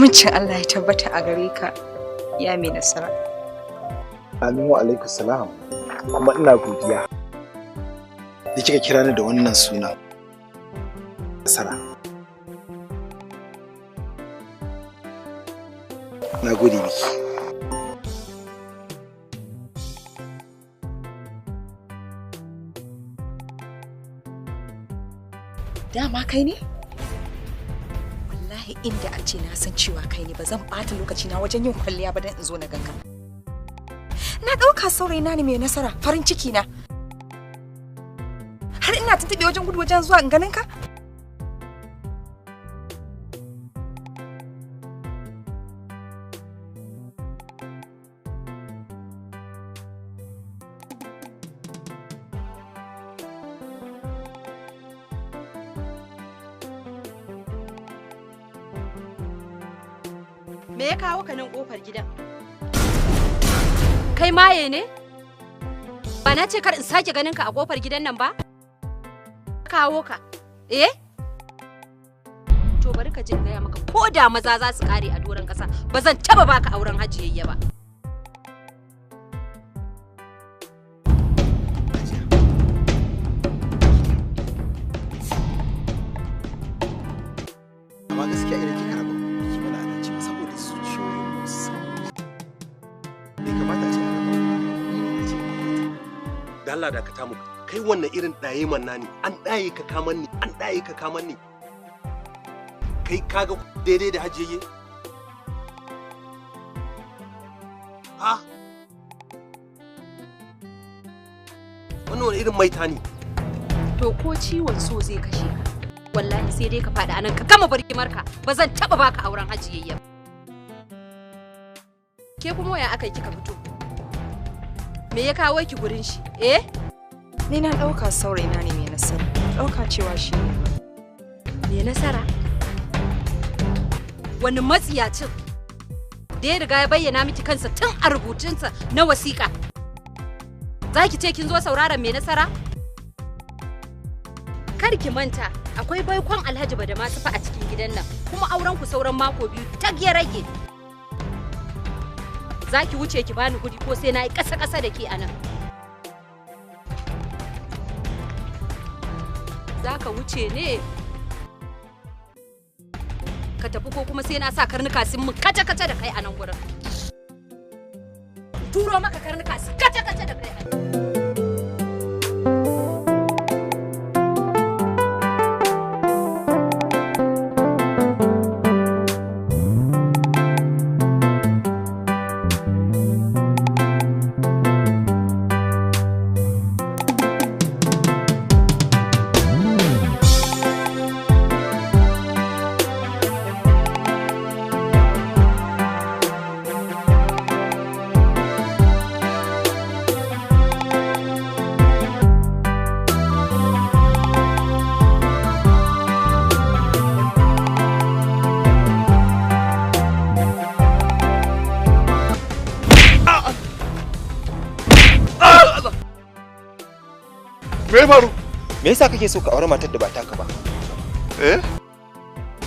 Amincin Allah ya tabbata a gare ka, ya mai nasara. Amin wa alaikum salam. Kuma ina godiya da kika kira ni da wannan suna. Nasara. Na gode miki. Dama kai ne? Wallahi inda a ce na san cewa kai ne ba zan ɓata lokaci na wajen yin kwalliya ba dan in zo na ganka. Na ɗauka saurayi na ne mai nasara, farin ciki na. Har ina tuntuɓe wajen gudu wajen zuwa in ganin ka? Me ya kawo ka nan kofar gidan? Kai maye ne? Ba na ce kar in sake ganin ka a kofar gidan nan ba? Kawo ka. Eh? To bari ka je in gaya maka ko da maza za su kare a doron kasa ba zan taba baka auren hajiyayya ba. Amma gaskiya idan kika raba ki mana adalci saboda zuciyoyin mu bai kamata a ce a raba da Allah da ka tamu kai wannan irin ɗaye manna ne an ɗaye ka kaman ni an ɗaye ka kaman ni kai kaga daidai da hajiyayye ha wannan wani irin maita ne To ko ciwon so zai kashe ka wallahi sai dai ka faɗi anan ka kama barkimarka ba zan taba baka auren hajiyayya. Ke kuma ya aka yi kika fito? Me ya kawo ki gurin shi? Eh? Ni na ɗauka saurayi na ne mai nasara. Ɗauka cewa shi ne. Me nasara? Wani matsiyacin da ya riga ya bayyana miki kansa tun a rubutunsa na wasiƙa. Za ki ce kin zo sauraron me nasara? Kar ki manta akwai baikon Alhaji Badama fa a cikin gidan nan kuma auren ku sauran mako biyu tag ya rage. Za ki wuce ki bani gudi ko sai na yi ƙasa-ƙasa da ke a nan. Za ka wuce ne? Ka tafi ko kuma sai na sa karnuka sun mun kace-kace da kai a nan gurin. Turo maka karnuka su kace-kace da kai a nan. Me faru? Me yasa kake so ka aure matar da ba taka ba? Eh?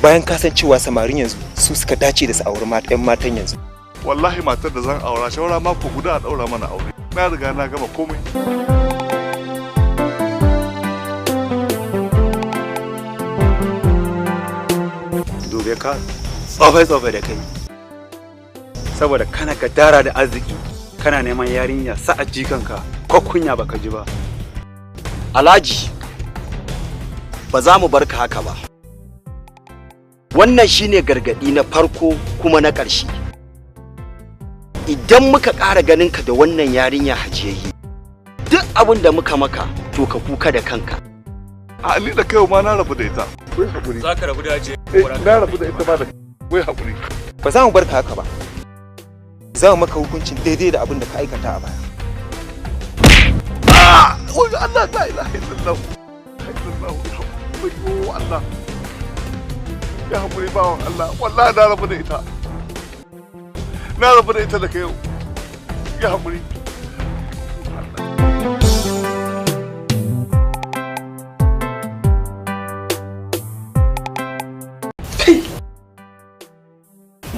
Bayan ka san cewa samarin yanzu su suka dace da su aure matan yanzu. Wallahi matar da zan aura shawara mako guda a daura mana aure. Na riga na gama komai. Dube ka tsofai da kai. Saboda kana gadara da arziki, kana neman yarinya sa'a jikanka ko kunya baka ji ba. Alhaji, ba za mu bar ka haka ba. Wannan shine gargadi na farko kuma na ƙarshe. Idan muka ƙara ganin ka da wannan yarinya hajiyayye, duk abin da muka maka to ka kuka da kanka. A ni da kai ma na rabu da ita. Wai hakuri. Za ka rabu da aje. Na rabu da ita ba da wai hakuri. Ba za mu bar ka haka ba. Za mu maka hukuncin daidai da abin da ka aikata a baya. Wai Allah la ilaha illallah. Wai Allah. Ya hakuri bawan Allah. Wallahi na rabu da ita. Na rabu da ita da kai yau. Ya hakuri.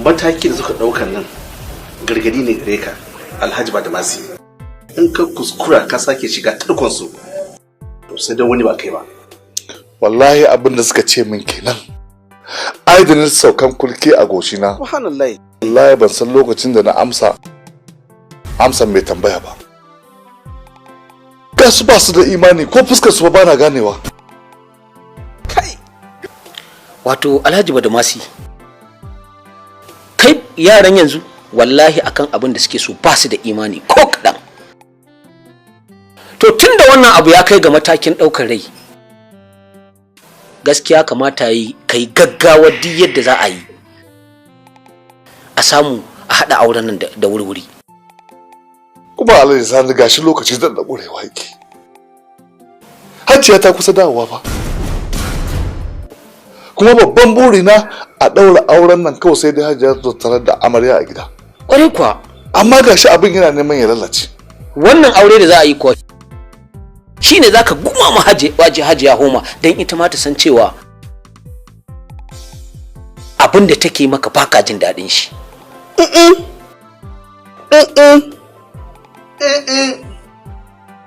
mataki da suka ɗaukar nan gargadi ne gare ka Alhaji Badamasi. In ka kuskura ka sake shiga tarkonsu to sai dan wani ba kai ba. Wallahi abin da suka ce min kenan. Aidinin saukan kulki a goshina. Subhanallah. Wallahi ban san lokacin da na amsa mai tambaya ba. Ga su ba su da imani ko fuskar su ba na ganewa. Kai. Wato Alhaji Badamasi. Kai yaran yanzu wallahi akan abin da suke so ba su da imani ko kaɗan. To tun da wannan abu ya kai ga matakin ɗaukar rai, gaskiya kamata yi kai gaggawa duk yadda za a yi a samu a haɗa auren nan da wuri-wuri. Kuma Alhaji Sani gashi lokaci zan da ƙurewa yake. Hajiya ta kusa dawowa fa. Kuma babban burina a ɗaura auren nan kawai sai dai Hajiya ta tarar da amarya a gida. Ƙwarai kuwa. Amma gashi abin yana neman ya lalace. Wannan aure da za a yi kuwa shi ne za ka gumama Hajiya Homa don ita ma ta san cewa abin da take maka baka jin daɗin shi.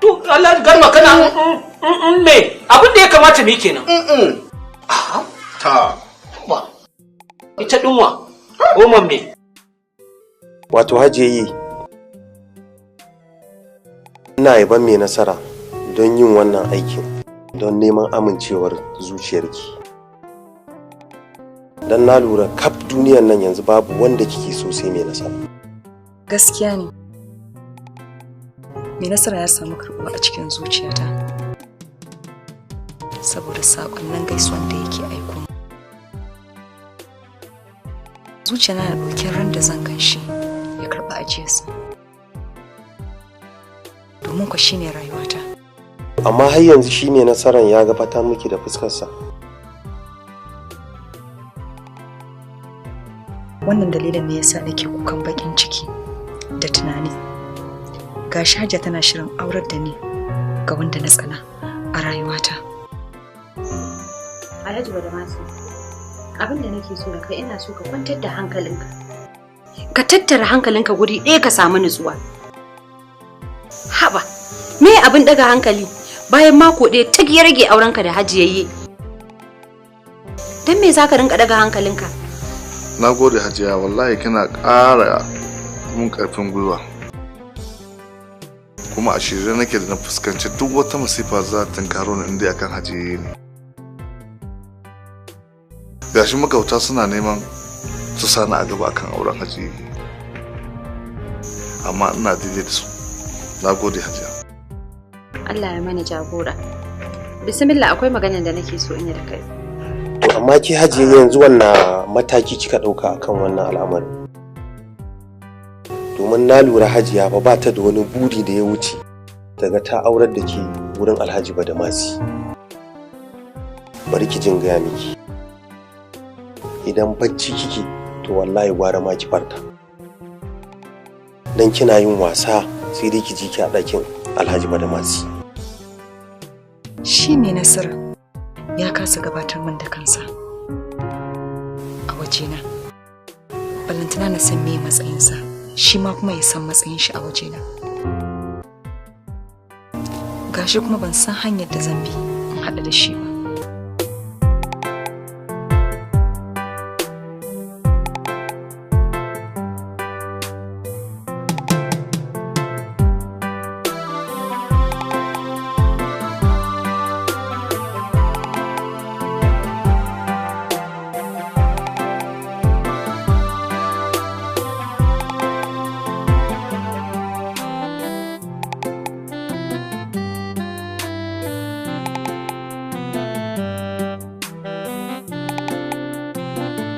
To Allah garma kana me abin da ya kamata me kenan. Ta. Ita dinwa. Homa me? Wato Hajiyayi, ina yaban mai nasara don yin wannan aikin don neman amincewar zuciyarki. Don na lura kaf duniyar nan yanzu babu wanda kike so sai mai nasara. Gaskiya ne. Mai nasara ya samu karɓuwa a cikin zuciyata. Saboda saƙonnin gaisuwan da yake aiko. Zuciya na ɗaukin ran da zan gan shi ya karɓi ajiyarsa. Domin ku shine rayuwata. Amma har yanzu shi mai nasaran ya gabatar miki da fuskarsa. Wannan dalilin ne yasa nake kukan bakin ciki da tunani. Gashi Hajiya tana shirin aurar da ni ga wanda na tsana a rayuwata. Alhaji Badamasi, abin da nake so da kai ina so ka kwantar da hankalinka. Ka tattara hankalinka guri ɗaya ka samu nutsuwa. Haba, me abin daga hankali bayan mako ɗaya ta ya rage aurenka da Hajiyayye? Dan me zaka rinka daga hankalinka? Na gode Hajiya, wallahi kina ƙara mun ƙarfin gwiwa. Kuma a shirye nake da na fuskanci duk wata masifa za ta tunkaro ni inda akan Hajiyayye ne. Gashi magauta suna neman su sani a gaba akan auren Hajiyayye. Amma ina daidai da su. Na gode Hajiya. Allah ya mana jagora. Bismillah, akwai maganar da nake so in yi da kai. To amma ki Hajiya yanzu wannan mataki kika dauka akan wannan al'amari? Domin na lura Hajiya ba ta da wani buri da ya wuce daga ta aurar da ke wurin Alhaji Badamasi. Bari ki jin gaya miki. Idan bacci kike to wallahi gwara ma ki farka. Dan kina yin wasa sai dai ki ji ki a ɗakin Alhaji Badamasi. Shi ne Nasara ya kasa gabatar min da kansa a wajena. Ballantana na san me matsayinsa, shi ma kuma ya san matsayin shi a wajena. Gashi kuma ban san hanyar da zan bi in haɗa da shi ba.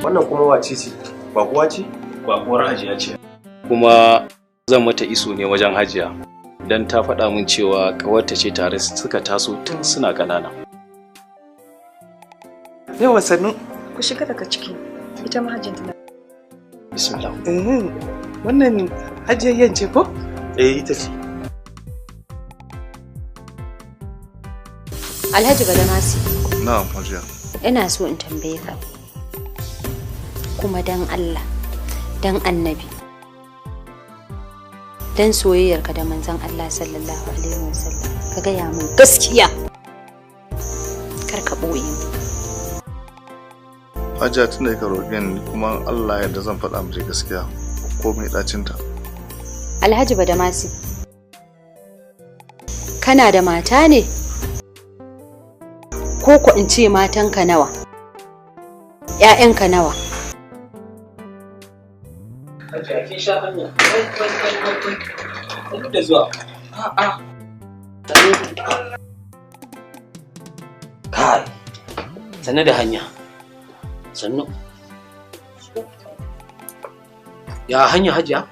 Wannan kuma wace ce? Bakuwa ce? Bakuwar Hajiya ce. Kuma zan mata iso ne wajen Hajiya. Dan ta faɗa min cewa ƙawarta ce tare suka taso tun suna ƙanana. Yawa sannu. Ku shiga daga ciki. Ita ma Hajiyar tana. Bismillah. Wannan Hajiyayyen ce ko? Ita ce. Alhaji Badamasi. Na'am Hajiya. Ina so in tambaye ka. Kuma dan Allah dan annabi, dan soyayyarka da manzon Allah sallallahu alaihi wasallam ka gaya min gaskiya, kar ka boye mu. Hajiya tun da ka roƙe ni kuma Allah yadda zan faɗa miki gaskiya ko mai ɗacinta. Alhaji Badamasi, kana da mata ne? Ko ko in ce matanka nawa? ‘Ya'yanka nawa? Hajiya kin sha hanya. Wai da zuwa. A'a. Kai. Sannu da hanya. Sannu. Ya hanya Hajiya?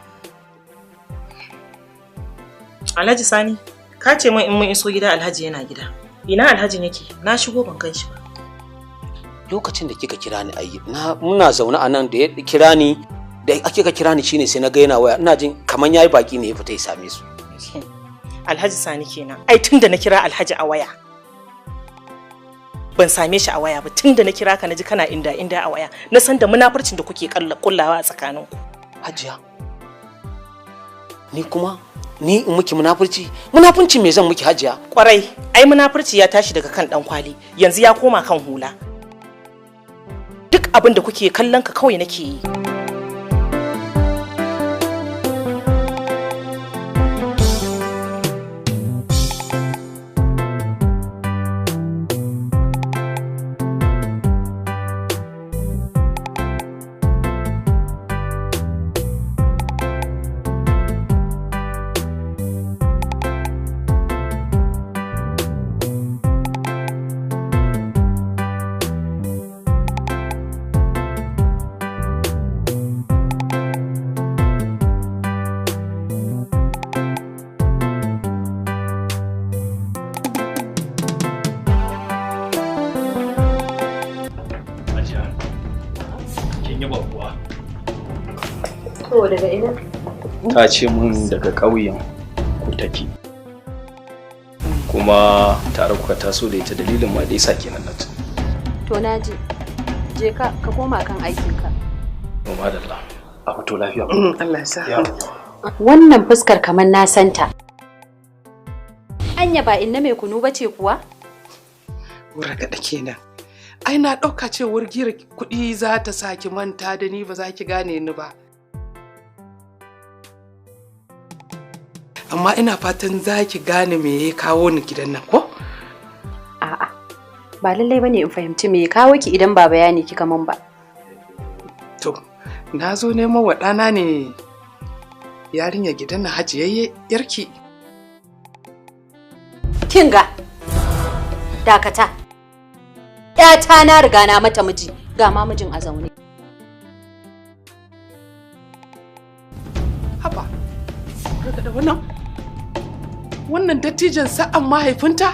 Alhaji Sani, ka ce min in mun iso gida Alhaji yana gida. Ina Alhajin yake? Na shigo ban gan shi ba. Lokacin da kika kira ni ayi, muna zaune a nan da ya kira ni, da kika kira ni shine sai na ga yana waya. Ina jin kaman yayi baki ne ya fita ya same su. Alhaji Sani kenan. Ai tunda na kira Alhaji a waya. Ban same shi a waya ba, tunda na kira ka naji kana inda a waya. Na san da munafurcin da kuke kullawa a tsakaninku. Hajiya. Ni in miki munafurci? Munafurci me zan miki Hajiya? Kwarai, ai munafurci ya tashi daga kan dan kwali, yanzu ya koma kan hula. Duk abin da kuke kallon ka kawai nake yi. Daga ina? Ta ce mun daga ƙauyen ku take. Kuma tare kuka taso da ita, dalilin ma da yasa kenan nan. To naji. Je ka koma kan aikinka. Madalla. A fito lafiya. Allah ya sa. Wannan fuskar kamar na santa. Anya ba inna mai kunu bace kuwa? Wura gada kenan. Ai na ɗauka ce wurgiyar kuɗi za ta saki manta da ni, ba za ki gane ni ba. Amma ina fatan za ki gane me ya kawo ni gidan nan ko? A'a, ba lallai bane in fahimci me ya kawo ki idan ba bayani kika min ba. To, na zo neman wa ɗana ne yarinya gidan na hajiyayye yarki. Kinga, dakata. ‘Yata na riga na mata miji, ga ma mijin a zaune. Haba, kaga da wannan dattijan sa'an mahaifinta?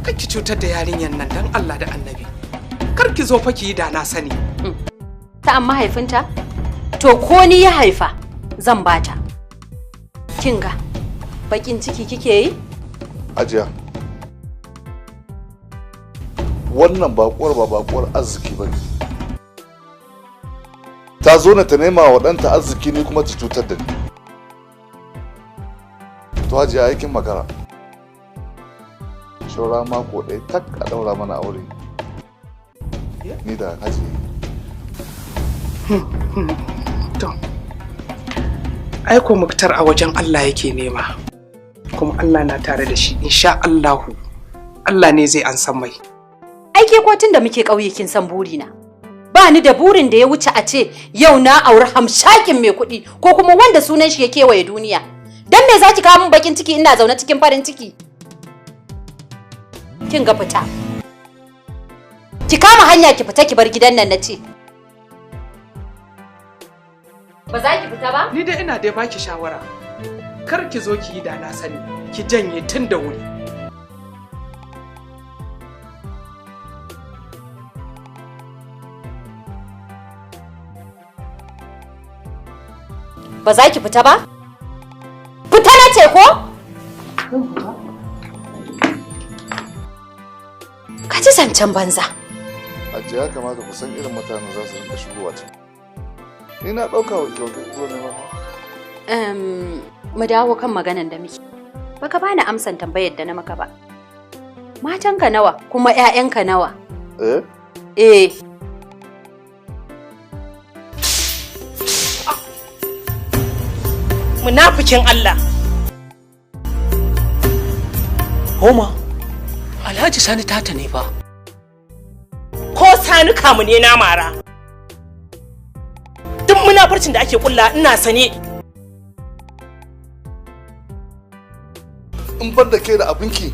Kar ki cutar da yarinyar nan dan Allah da Annabi. Kar ki zo fa ki yi da na sani. Sa'an mahaifinta? To ko ni ya haifa zan bata. Kinga, bakin ciki kike yi? Hajiya. Wannan bakuwar ba bakuwar arziki ba ne. Ta zo na ta nema wa ɗanta arziki ne kuma ta cutar da ni. To Hajiya aikin magana. Shaura mako ɗaya tak a ɗaura mana aure. Ni da Hajiya. To, aiko Muktar a wajen Allah yake nema. Kuma Allah na tare da shi, insha Allahu. Allah ne zai an san mai. Aike ko tun da muke ƙauye kin san burina. Ba ni da burin da ya wuce a ce yau na auri hamshakin mai kuɗi ko kuma wanda sunan shi ya kewaye duniya. Dan me za ki kawo min bakin ciki ina zaune cikin farin ciki? Kin ga fita. Ki kama hanya ki fita ki bar gidan nan nace. Ba za ki fita ba? Ni dai ina da baki shawara. Kar ki zo ki yi da na sani, ki janye tun da wuri. Ba za ki fita ba? Fita na ce ko? Ka ji zancen banza. Ajiye ya kamata ku san irin mutanen za su rinka shigowa ciki. Ni na ɗauka wa kyau zo ne ba. Mu dawo kan maganan da muke. Baka bani amsan tambayar da na maka ba. Matanka nawa kuma 'ya'yanka nawa? Eh. Munafikin Allah. Homa, Alhaji Sani tata ne fa. Ko Sani kamu ne na mara. Duk munafurcin da ake kulla ina sane. In ban da ke da abinki,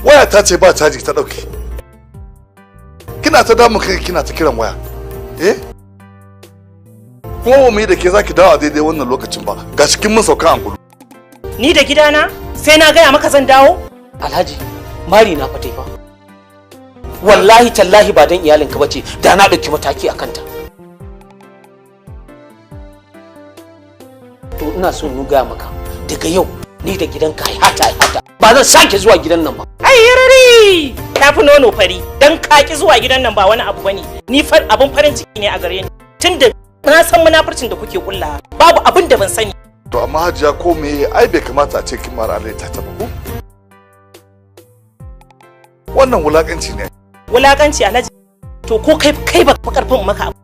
waya ta ce ba caji ta ɗauke. Kina ta damun kai kina ta kiran waya. Kuma ba mu yi da ke za ki dawo a daidai wannan lokacin ba, ga cikin mun sauka an gudu. Ni da gidana sai na gaya maka zan dawo? Alhaji, mari na fate fa. Wallahi tallahi ba dan iyalinka bace da na ɗauki mataki a kanta. To ina so in gaya maka daga yau ni da gidanka hata ba zan sake zuwa gidan nan ba. Ai yarari tafi nono fari dan kaki zuwa gidan nan ba wani abu bane. Ni abun farin ciki ne a gare ni tunda na san munafurcin da kuke kulla babu abin da ban sani. To amma Hajiya ko me ai bai kamata a ce kin mara Allah ta taba ko? Wannan wulakanci ne. Wulakanci Alhaji. To ko kai ba karfin maka abu.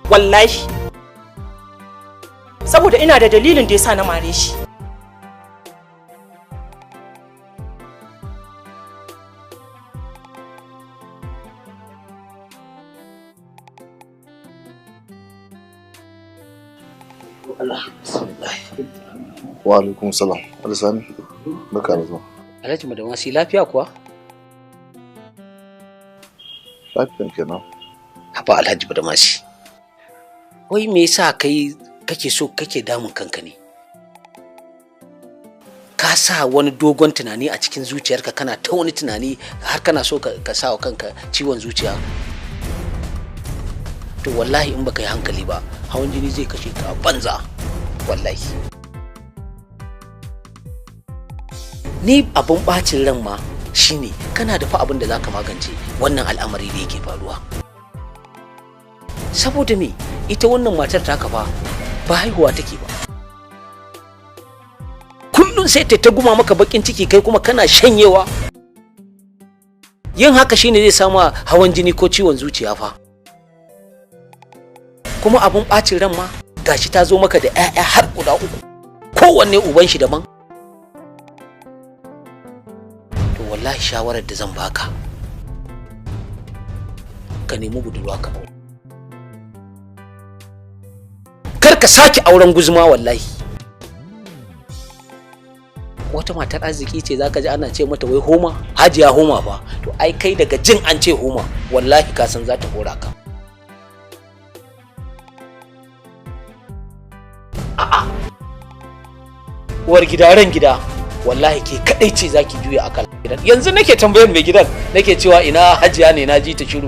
Wallahi saboda ina da dalilin da yasa na mare shi. Wa alaikum salam. Alisani, baka da zuwa. Alhaji Madawasi lafiya kuwa? Lafiyan kenan. Haba Alhaji Madawasi. Wai me yasa kake so kake damun kanka ne? Ka sa wani dogon tunani a cikin zuciyarka kana ta wani tunani har kana so ka sa wa kanka ciwon zuciya. To wallahi in baka yi hankali ba hawan jini zai kashe ka banza wallahi. Ni abun bacin ran ma shine kana da fa abin da zaka magance wannan al'amari da yake faruwa. Saboda me ita wannan matar taka fa ba haihuwa take ba. Kullun sai ta guma maka bakin ciki kai kuma kana shanyewa. Yin haka shine zai sama hawan jini ko ciwon zuciya fa. Kuma abun bacin ran ma gashi ta zo maka da 'ya'ya har guda 3 kowanne uban shi daban. To wallahi shawarar da zan baka ka nemi budurwa ka aure. Kar ka sake auren guzuma wallahi. Wata matar arziki ce zaka ji ana ce mata wai Homa, Hajiya Homa fa. To ai kai daga jin an ce Homa wallahi ka san za ta hora ka. Uwar gida ran gida wallahi ke kadai ce zaki juya akal gidan. Yanzu nake tambayar mai gidan nake cewa ina Hajiya ne na ji ta shiru.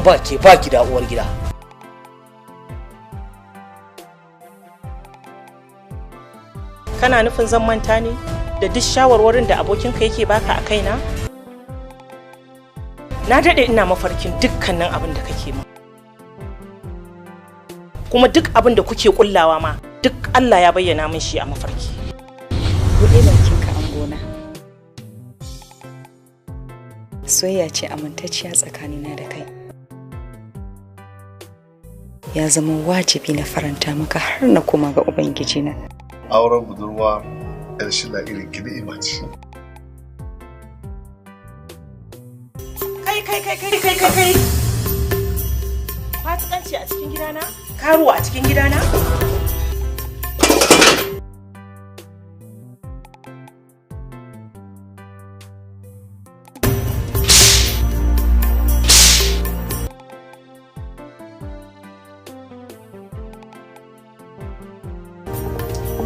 Ba ke ba gida uwar gida. Kana nufin zan manta ne da duk shawarwarin da abokinka yake baka a kaina? Na daɗe ina mafarkin dukkanin abin da kake min. Kuma duk abin da kuke kullawa ma duk Allah ya bayyana min shi a mafarki. Buɗe bakinka an gona. Soyayya ce amintacciya tsakanina da kai. Ya zama wajibi na faranta maka har na koma ga Ubangijina. Auren budurwa yar shila irin ki ni'ima ce. Kai. Fasikanci a cikin gidana? Karuwa a cikin gidana?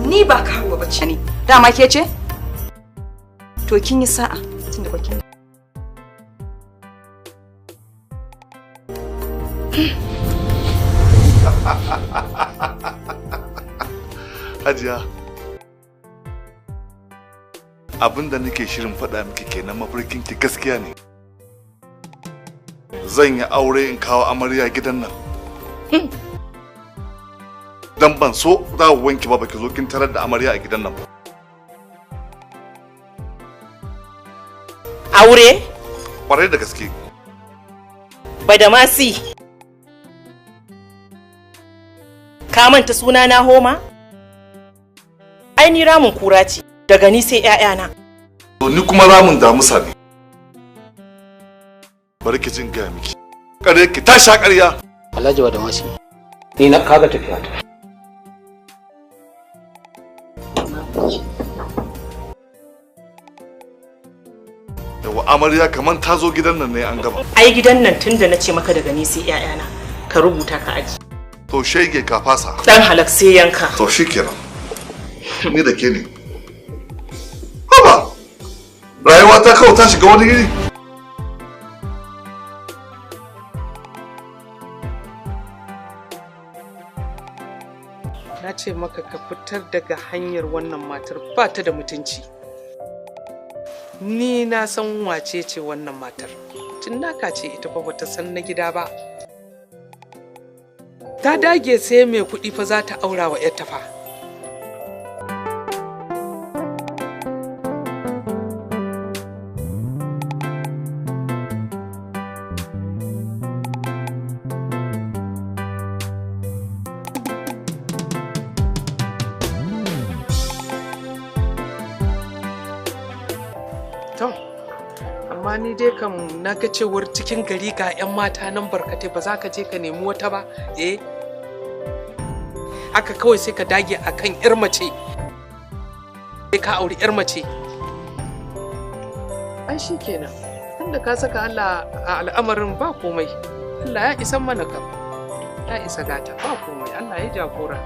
Ni ba karuwa bace ne. Dama ke ce? To kin yi sa'a tunda bakin. Hajiya, abin da nake shirin faɗa miki kenan, mafarkin ki gaskiya ne. Zan yi aure in kawo amarya gidan nan. Dan ban so dawowanki ba baki zo kin tarar da amarya a gidan nan ba. Aure? Kwarai da gaske. Badamasi. Ka manta suna na Homa? Ai ni ramin kura ce, daga ni sai ƴaƴana. To ni kuma ramin damusa ne. Bari ki jin gaya miki. Kare ki ta sha ƙarya. Alhaji Badamasi. Ni na kaga tafiya ta. Yawa amarya kaman ta zo gidan nan ne an gama. Ai gidan nan tunda na ce maka daga ni sai ƴaƴana, ka rubuta ka aji. To shege ka fasa. Dan halak sai yanka. To shikenan. Ni da ke ne. Haba. Rayuwa ta kawo ta shiga wani iri. Na ce maka ka fitar daga hanyar wannan matar, ba ta da mutunci. Ni na san wace ce wannan matar. Tun naka ce ita fa bata san na gida ba. Ta dage sai mai kuɗi fa za ta aura wa ‘yarta fa. Amma ni dai kam na ga cewar cikin gari ga 'yan mata nan barkatai, ba za ka je ka nemi wata ba. Haka kawai sai ka dage akan 'yar mace, sai ka auri 'yar mace. Ai shi kenan, tunda ka saka Allah a al'amarin ba komai. Allah ya isa mana kam, ya isa gata, ba komai. Allah ya jagora.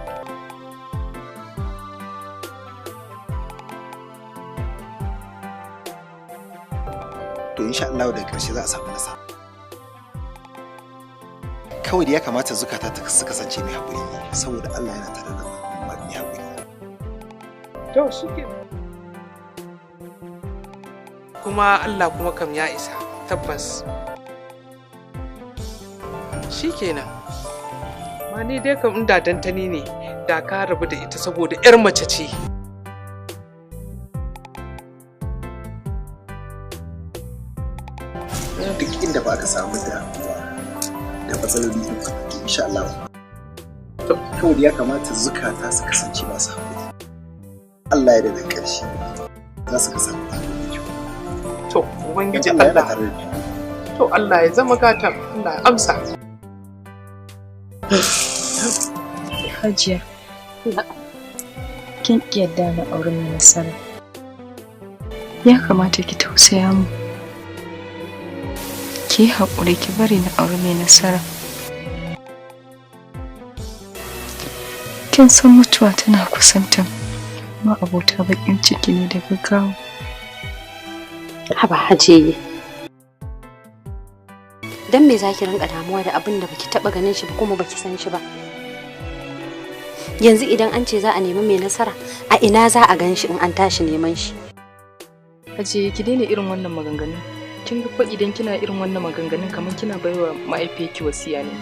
To insha Allah da ƙarshe za a samu nasara. Kawai da ya kamata zukata ta su kasance mai haƙuri ne, saboda Allah yana tare da mai haƙuri. To shi ke. Kuma Allah kuma kam ya isa, tabbas. Shi kenan. Ma ni dai kam inda dantani ne, da ka rabu da ita saboda 'yar mace ce. Duk inda ba ka samu da matsaloli to insha Allah kawai ya kamata zukata su kasance masu haƙuri. Allah ya da ƙarshe za su kasance da haƙuri. To ubangiji Allah. To Allah ya zama gatan, Allah ya amsa. Hajiya, kin yadda na aure mai nasara. Ya kamata ki tausaya mu. Ki haƙuri ki bari na aure mai nasara. Kin san mutuwa tana kusantan ma abota bakin ciki ne da gaggawa. Haba Hajiye. Dan me zaki rinka damuwa da abin da baki taba ganin shi ba kuma baki san shi ba? Yanzu idan an ce za a nemi mai nasara, a ina za a gan shi in an tashi neman shi? Hajiye ki daina irin wannan maganganun. Kin ga fa idan kina irin wannan maganganun kamar kina baiwa ma'aifiyarki wasiya ne.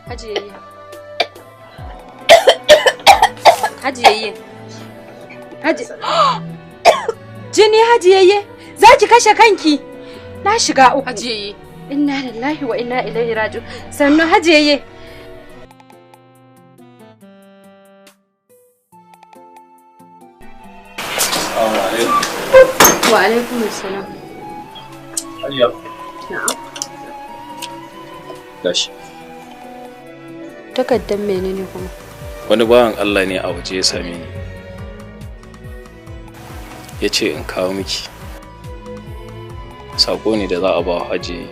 Hajiyayye. Hajiyayye. Jini Hajiyayye, za ki kashe kanki. Na shiga uku. Hajiyayye. Inna lillahi wa inna ilaihi raji'un. Sannu Hajiyayye. Wa alaikum assalam. Hajiya. Na'am. Gashi. Takardar menene kuma? Wani bawan Allah ne a waje ya same ni. Ya ce in kawo miki. Sako ne da za a ba wa Haji.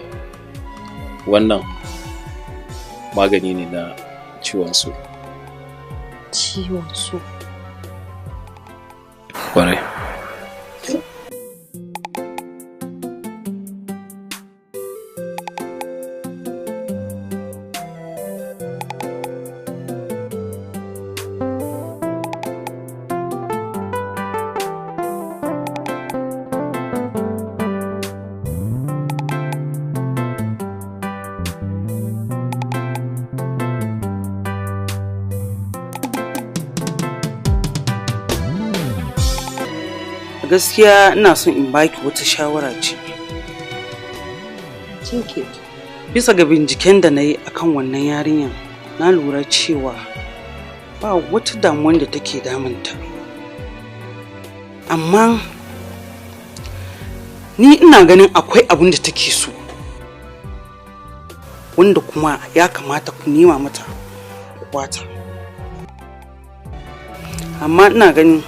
Wannan magani ne na ciwon so. Ciwon so. Kwarai. gaskiya ina son in baki wata shawara ce. Cinke. Bisa ga binciken da na yi akan wannan yarinyar, na lura cewa ba wata damuwar da take damunta. Amma ni ina ganin akwai abin da take so, wanda kuma ya kamata ku nema mata wata. Amma ina ganin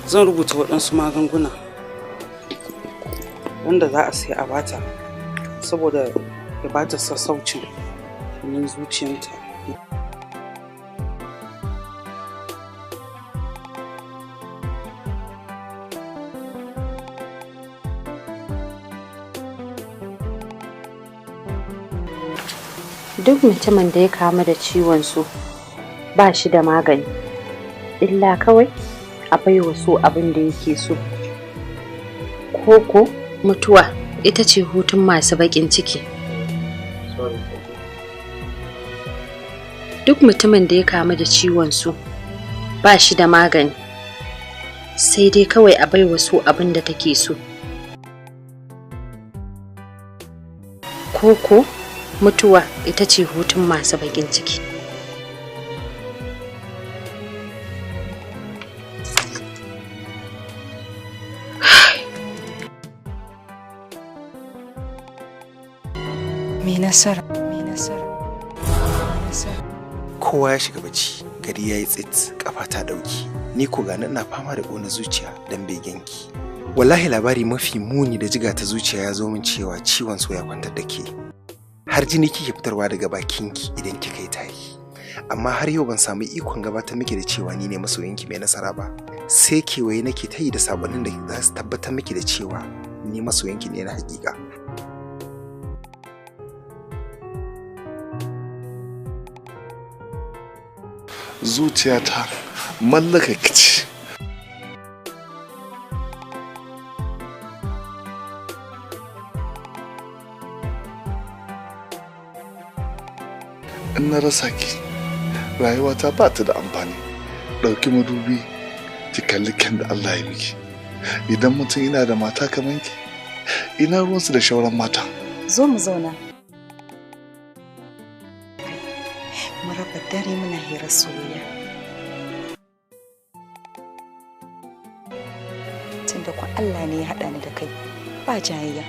zan rubuta waɗansu magunguna wanda za a sai a bata saboda ya bata sassaucin yin zuciyarta. Duk mutumin da ya kamu da ciwon so ba shi da magani, illa kawai a baiwa so abin da yake so. Koko mutuwa ita ce hutun masu baƙin ciki. Duk mutumin da ya kamu da ciwon so ba shi da magani, sai dai kawai a baiwa so abin da take so. Koko mutuwa ita ce hutun masu baƙin ciki. Me nasara. Kowa ya shiga bacci, gari ya yi tsit, kafa ta dauki. Ni ko gani ina fama da ƙona zuciya dan begenki. Wallahi labari mafi muni da jiga ta zuciya ya zo min cewa ciwon so ya kwantar da ke. Har jini kike fitarwa daga bakinki idan kika yi tayi. Amma har yau ban samu ikon gabatar miki da cewa ni ne masoyinki mai nasara ba. Sai kewaye nake ta yi da sabonin da za su tabbatar miki da cewa ni masoyinki ne na hakika. Zuciyata mallaka kici. In na rasa ki, rayuwata ba ta da amfani. Ɗauki madubi ki kalli kyan da Allah ya miki. Idan mutum yana da mata kamar ki, ina ruwansu da shauran mata. Zo mu zauna. Mu raba dare muna hirar soyayya. Tunda ku Allah ne ya haɗa ni da kai, ba jayayya.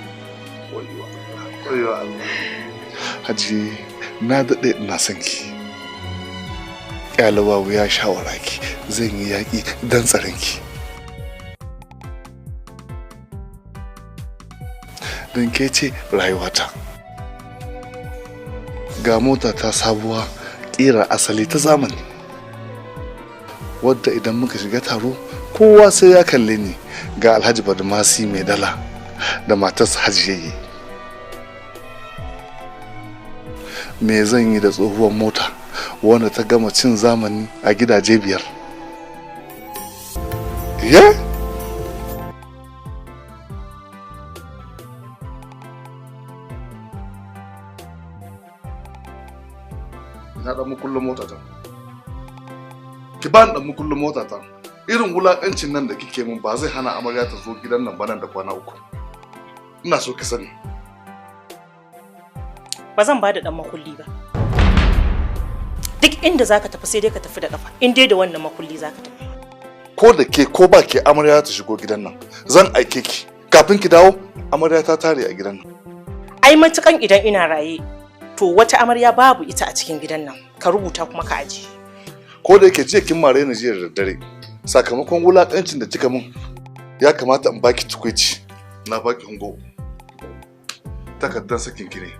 Wayo Allah. Haji, na daɗe ina son ki. Ƙyalabawu ya shawara ki, zan yi yaƙi don tsaron ki. Don ke ce rayuwata. Ga mota ta sabuwa, ƙira asali ta zamani. Wadda idan muka shiga taro, kowa sai ya kalle ni. Ga Alhaji Badmasi mai dala da matarsa Hajiyayye. Me zan yi da tsohuwar mota wanda ta gama cin zamani a gidaje 5? Yeah? Na dan mukullin mota ta. Ki ba ni dan mukullin mota ta. Irin wulakancin nan da kike min ba zai hana amarya ta zo gidan nan ba nan da kwana 3. Ina so ki sani. Ba zan ba da dan makulli ba. Duk inda zaka tafi sai dai ka tafi da kafa. In dai da wannan makulli zaka tafi. Ko da ke ko ba ke amarya ta shigo gidan nan, zan aike ki. Kafin ki dawo, amarya ta tare a gidan nan. Ai matukan idan ina raye, to wata amarya babu ita a cikin gidan nan. Ka rubuta kuma ka aje. Ko da yake jiya kin mare ni jiya da daddare, sakamakon wulakancin da kika min, ya kamata in baki tukuici. Na baki hungo. Takardar sakin ki ne.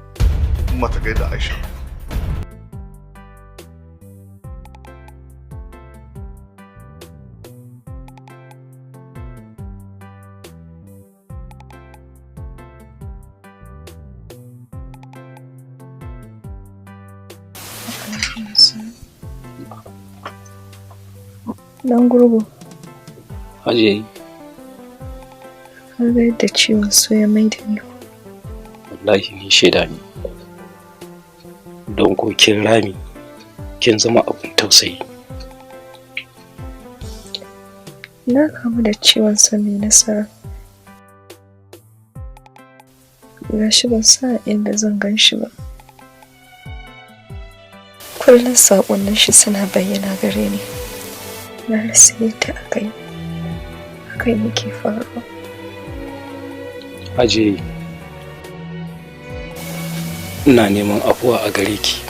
Kuma ta gaida Aisha. Dan gurgu. Hajiyayi. Har ga yadda ciwon so ya mai da ni. Wallahi ni shaida ne. Don ko kin rami, kin zama abin tausayi. Na kamu da ciwon so mai nasara. Gashi ban sa inda zan gan shi ba. Kullum saƙonnin shi suna bayyana gare ni. Na rasa yadda hakan yake faruwa. Hajiya, ina neman afuwa a gare ki.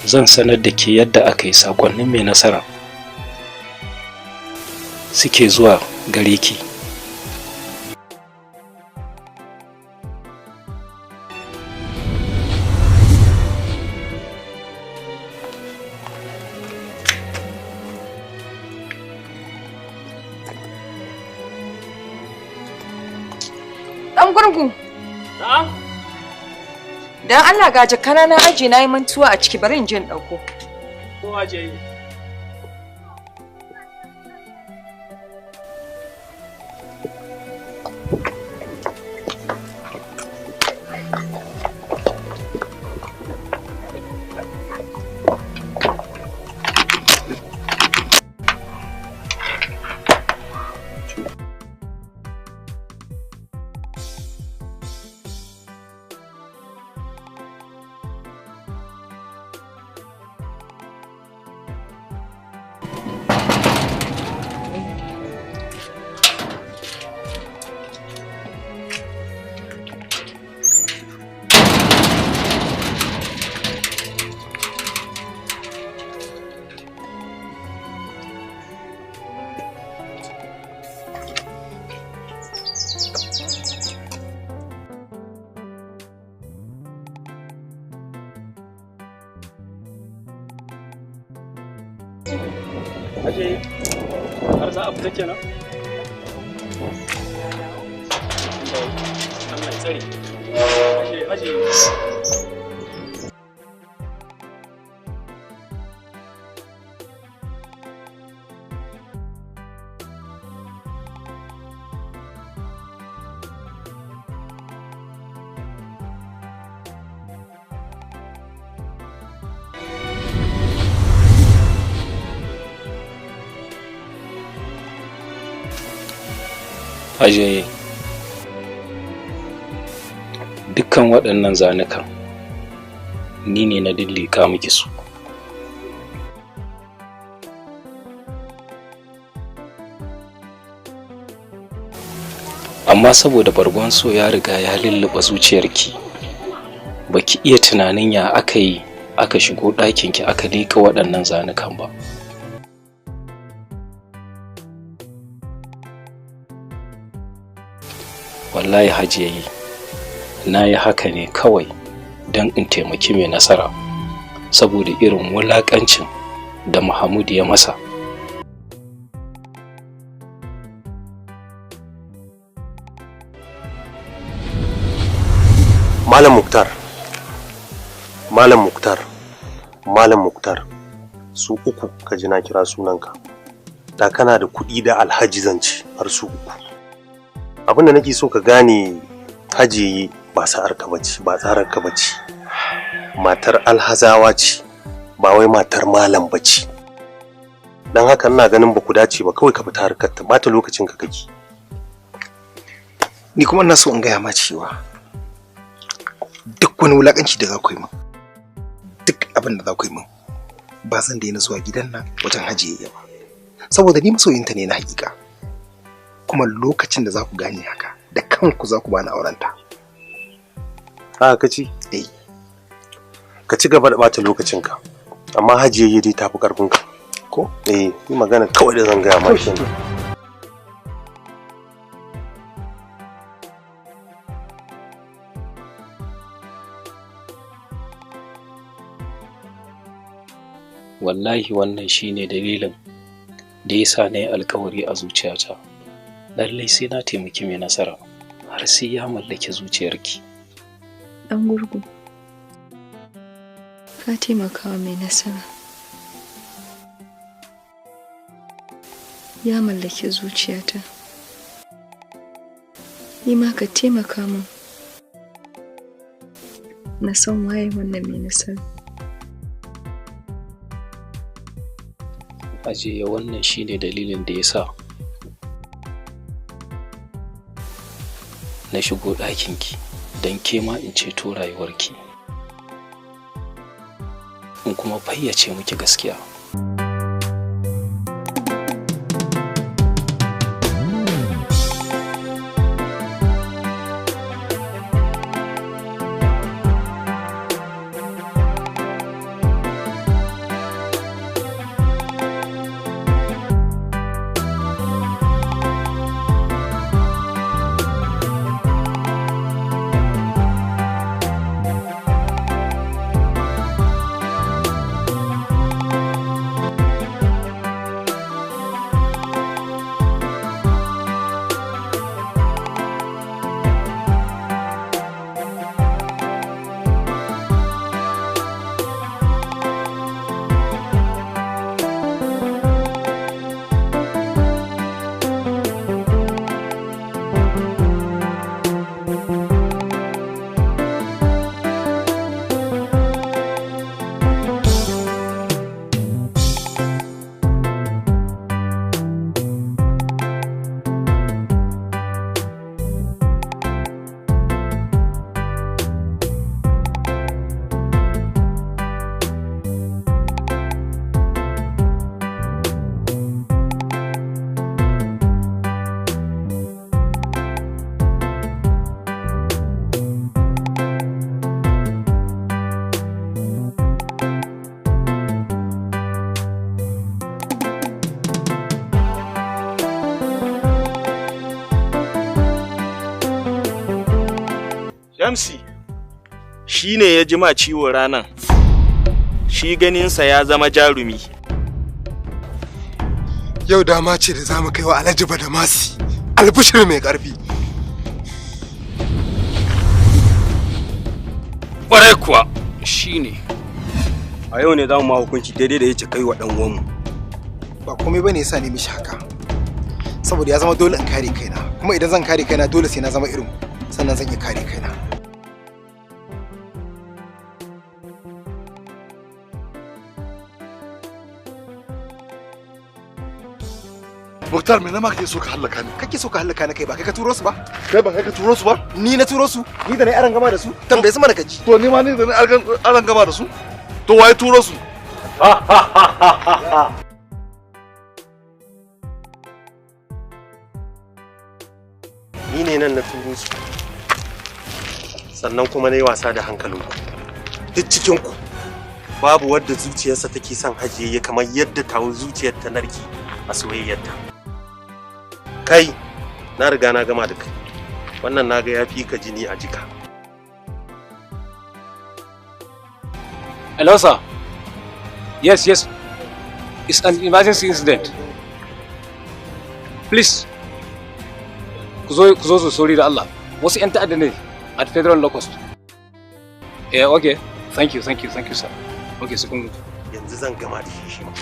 Zan sanar da ke yadda aka yi saƙonnin mai nasara suke zuwa gare ki. Dan gurgu. Dan Allah ga jakana na aje na yi mantuwa a ciki, bari in je in dauko. Ko aje. Aje, har za a fita kenan? Allah ya tsare. Aje. Aje, dukkan waɗannan zanukan ni ne na dillika miki su. Amma saboda bargon so ya riga ya lulluɓa zuciyarki, baki iya tunanin ya aka yi aka shigo ɗakinki aka liƙa waɗannan zanukan ba. Wallahi Hajiya, na yi haka ne kawai don in taimaki mai nasara saboda irin wulaƙancin da Mahmud ya masa. Malam Muktar, su uku ka ji na kira sunanka. Da kana da kuɗi da Alhaji zance har su uku. Abin da nake so ka gane, Hajiya ba sa'arka bace, ba tsararka bace. Matar Alhazawa ce, ba wai matar malam bace. Dan haka ina ganin ba ku dace ba, kawai ka fita harkar ta, bata lokacin ka kake. Ni kuma ina so in gaya ma cewa duk wani wulakanci da za ku yi min, duk abin da za ku yi min, ba zan daina zuwa gidan nan wajen Hajiya ba, saboda ni masoyinta ne na hakika. Kuma lokacin da za ku gane haka, da kanku za ku bani aurenta. Ka ci? Ka ci gaba da bata lokacinka, amma Hajiya dai tafi karfinka. Ko? Ni magana kawai da zan gaya ma shi. Wallahi wannan shine dalilin da yasa na yi alkawari a zuciyata. Lallai sai na taimaki mai nasara har sai ya mallaki zuciyarki. Dan gurgu, ka taimaka wa mai nasara. Ya mallaki zuciyata. Ni ma ka taimaka min na san waye wannan mai nasara. Hajiya wannan shine dalilin da ya sa na shigo ɗakinki don ke ma in ceto rayuwarki in kuma fayyace miki gaskiya. Shamsi shi ne ya jima ciwo ranan, shi ganinsa ya zama jarumi. Yau dama ce da za mu kai wa Alhaji Badamasi albishir mai ƙarfi. Ƙwarai kuwa shi ne. A yau ne za mu ma hukunci daidai da ya ce kai wa ɗan uwanmu. Ba komai ba ne yasa ne mishi haka. Saboda ya zama dole in kare kaina, kuma idan zan kare kaina dole sai na zama irin sannan zan iya kare kaina. Muktar me nama kake so ka hallaka ni? Kake so ka hallaka ni kai ba kai ka turo su ba? Kai ba kai ka turo su ba? Ni na turo su, ni da nayi aran gama da su. Tambaye su mana kaji. To ni ma ni da nayi aran gama da su. To waye turo su? Ni ne nan na turo su. Sannan kuma nayi wasa da hankalinku. Duk cikin ku babu wadda zuciyarsa take son Hajiya kamar yadda tawo zuciyar ta narki a soyayyarta. Kai, na riga na gama da kai. Wannan naga ya fi ka jini a jika. Hello, sir. Yes. It's an emergency incident. Please. Ku zo su sorry da Allah. Wasu 'yan ta'adda ne at Federal Locust. Yeah, okay. Thank you, sir. Okay, su kun yanzu zan gama da shi ma.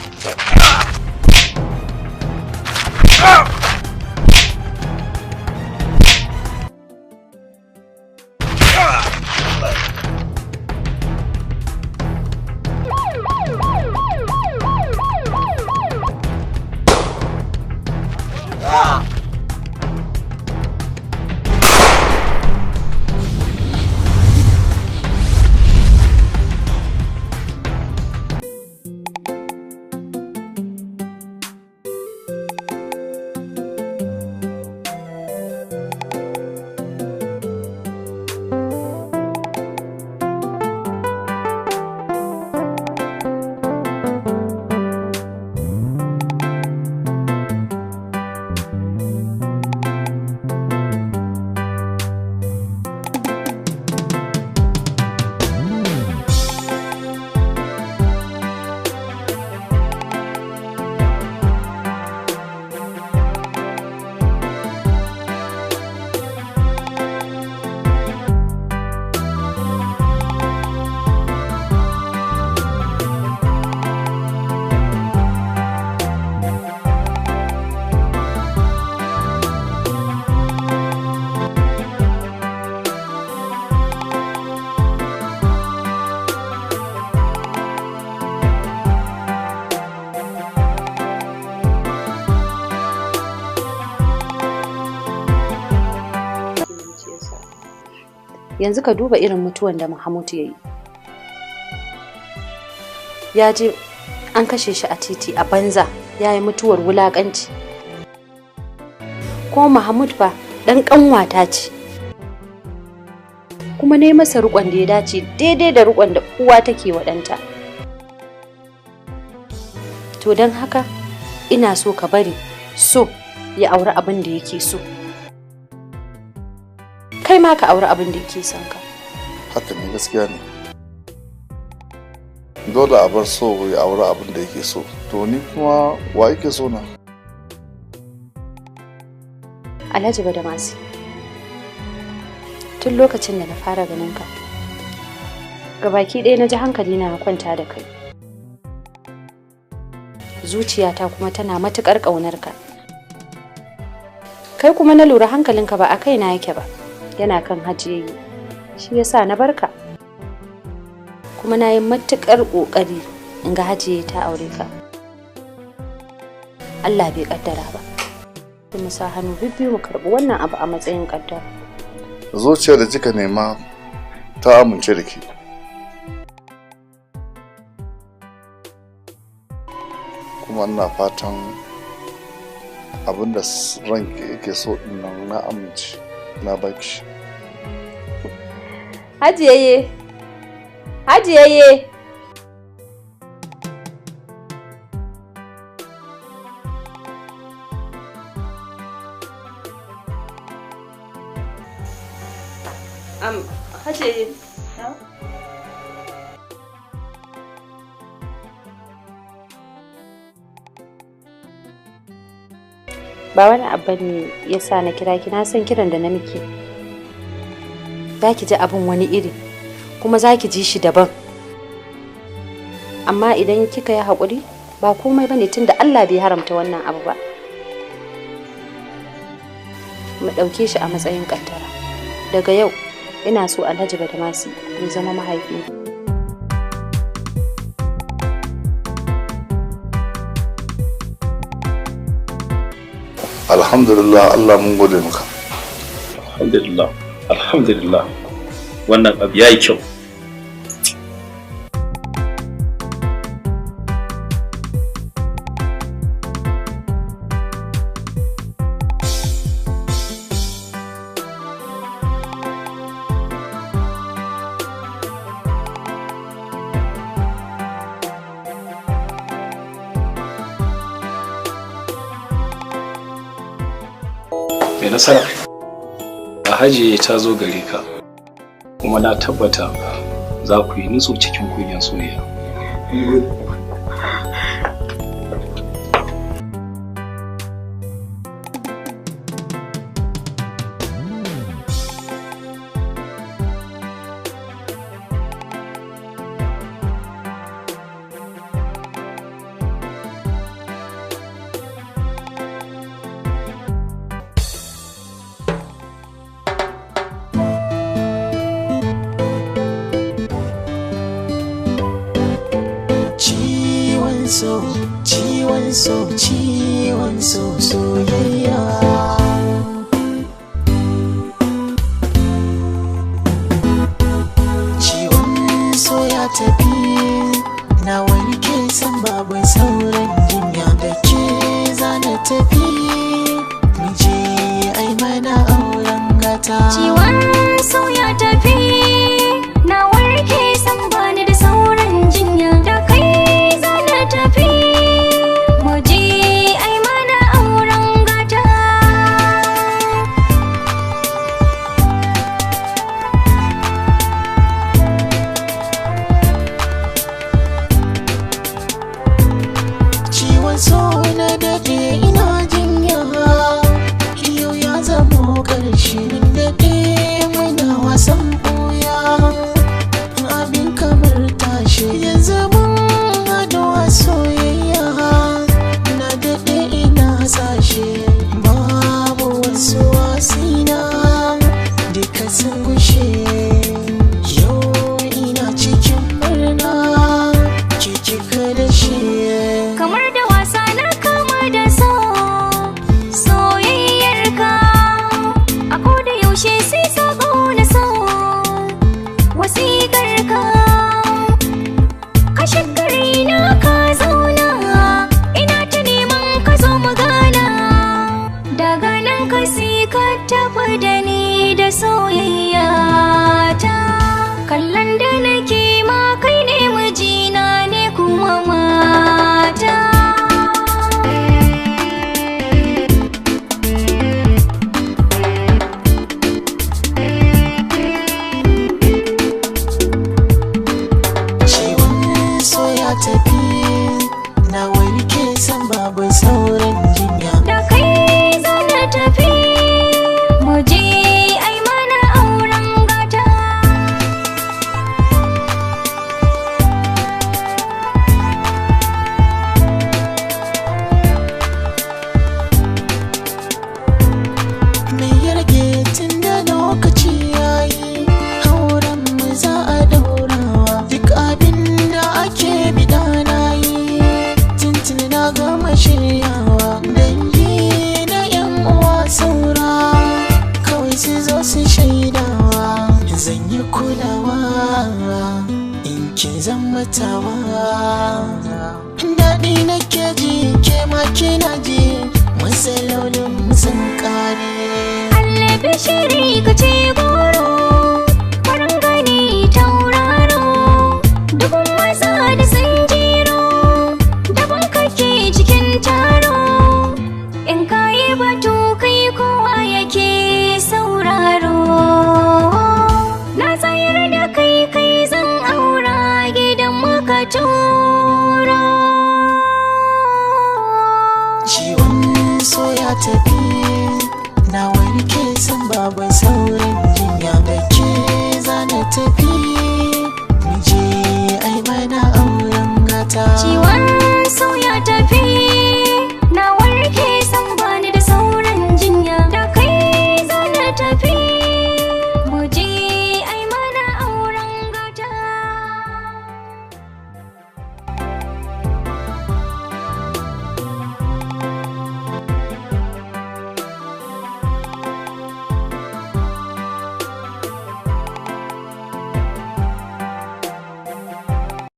yanzu ka duba irin mutuwan da Mahmud ya yi. Ya je an kashe shi a titi a banza, ya yi mutuwar wulaƙanci. Ko Mahmud fa ɗan ƙanwata ce, kuma na yi masa riƙon da ya dace daidai da riƙon da uwa take wa ɗanta. To don haka ina so ka bari so ya auri abin da yake so, kai ma ka auri abin da yake son ka. Haka ne, gaskiya ne. Dole a bar so ya auri abin da yake so. To ni kuma wa yake so na? Alhaji Badamasi, tun lokacin da na fara ganin ka, gabaki ɗaya na ji hankali na kwanta da kai. Zuciyata kuma tana matuƙar ƙaunar ka. Kai kuma na lura hankalinka ba a kaina yake ba, yana kan Hajiyayi. Shi yasa na barka. Kuma na yi matuƙar ƙoƙari in ga Hajiyayi ta aure ka. Allah bai ƙaddara ba. Mu sa hannu bibbiyu mu karɓi wannan abu a matsayin ƙaddara. Zuciyar da kika nema ta amince da ke. Kuma ina fatan abinda ranki yake so nan na amince na baki. Hajiyaye, Hajiyaye. Hajiyaye. Ba wani abu ne ya sa na kira ki, na san kiran da na miki. Za ki ji abin wani iri, kuma za ki ji shi daban. Amma idan kika yi haƙuri, ba komai bane tunda Allah bai haramta wannan abu ba. Mu ɗauke shi a matsayin ƙaddara. Daga yau, ina so Alhaji Badamasi ya zama mahaifi. Alhamdulillah, Allah mun gode maka. Alhamdulillah, alhamdulillah. Wannan abu yayi kyau. Mai nasara, Alhaji ta zo gare ka, kuma na tabbata za ku yi nutsu cikin kunyan soyayya. Ciwon so soyayya. Ciwon so ya tafi, na warke san babu sauran jinya da ke zana tafi. Muje ai mana auren gata. Ciwon so ya tafi, na warke san bani da sauran jinya da kai zana tafi. kulawa in kin zama tawa. Daɗi nake ji ke ma kina ji matsalolin sun kare. Allah bishiri ka ce goro farin gani tauraro dubun maza da sun jero daban kake cikin taro in kayi batu kai kowa yake sauraro. Na tsayar da kai zan aura gidan muka turo. Ciwon so ya tafi na warke san babu sauran jinya da ke zana tafi.